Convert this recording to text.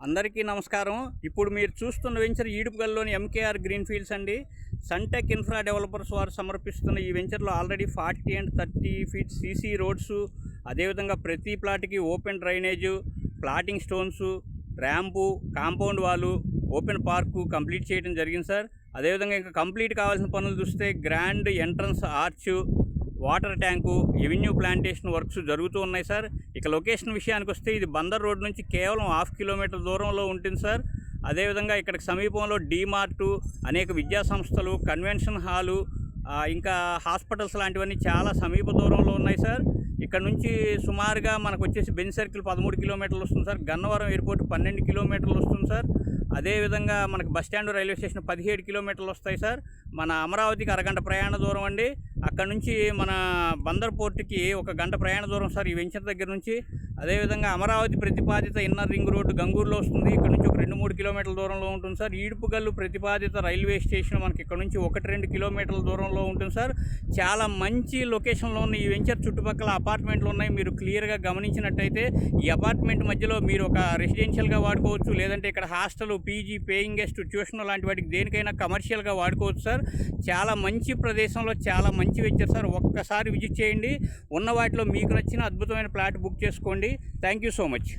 అందరికీ నమస్కారం. ఇప్పుడు మీరు చూస్తున్న వెంచర్ ఈడుపుగల్లోని ఎంకేఆర్ గ్రీన్ ఫీల్డ్స్ అండి. సన్టెక్ ఇన్ఫ్రా డెవలపర్స్ వారు సమర్పిస్తున్న ఈ వెంచర్లో already 40 and 30 feet CC roads, అదేవిధంగా ప్రతి ప్లాట్కి open drainage, plotting stones, ramp, compound wall, open park complete చేయడం జరిగింది సార్. అదేవిధంగా ఇంకా కంప్లీట్ కావాల్సిన పనులు చూస్తే grand entrance arch, water tank, avenue plantation works జరుగుతూ ఉన్నాయి సార్. ఇక లొకేషన్ విషయానికి వస్తే ఇది బందర్ రోడ్ నుంచి కేవలం 1/2 kilometer దూరంలో ఉంటుంది సార్. అదేవిధంగా ఇక్కడికి సమీపంలో డీమార్టు, అనేక విద్యా సంస్థలు, కన్వెన్షన్ హాలు, ఇంకా హాస్పిటల్స్ లాంటివన్నీ చాలా సమీప దూరంలో ఉన్నాయి సార్. ఇక్కడ నుంచి సుమారుగా మనకు వచ్చేసి బెంజ్ సర్కిల్ 13 kilometers వస్తుంది సార్. గన్నవరం ఎయిర్పోర్ట్ 12 kilometers వస్తుంది సార్. అదేవిధంగా మనకు బస్టాండ్ రైల్వే స్టేషన్ 17 kilometers వస్తాయి సార్. మన అమరావతికి అరగంట ప్రయాణ దూరం అండి. అక్కడ నుంచి మన బందర్ పోర్టుకి 1 గంట ప్రయాణ దూరం సార్ ఈ వెంచర్ దగ్గర నుంచి. అదేవిధంగా అమరావతి ప్రతిపాదిత ఇన్నర్ రింగ్ రోడ్డు గంగూరులో వస్తుంది. ఇక్కడ నుంచి 2-3 kilometers దూరంలో ఉంటుంది సార్. ఈడుపుగల్లు ప్రతిపాదిత రైల్వే స్టేషన్ మనకి ఇక్కడ నుంచి 1-2 kilometers దూరంలో ఉంటుంది సార్. చాలా మంచి లొకేషన్లో ఉన్న ఈ వెంచర్ చుట్టుపక్కల అపార్ట్మెంట్లు ఉన్నాయి. మీరు క్లియర్గా గమనించినట్టయితే ఈ అపార్ట్మెంట్ మధ్యలో మీరు ఒక రెసిడెన్షియల్గా వాడుకోవచ్చు, లేదంటే ఇక్కడ hostel, PG, paying guest, tuition లాంటి వాటికి దేనికైనా కమర్షియల్గా వాడుకోవచ్చు సార్. చాలా మంచి ప్రదేశంలో చాలా మంచి వెంచర్ సార్. ఒక్కసారి విజిట్ చేయండి. ఉన్న వాటిలో మీకు నచ్చిన అద్భుతమైన ప్లాట్ బుక్ చేసుకోండి. Thank you so much.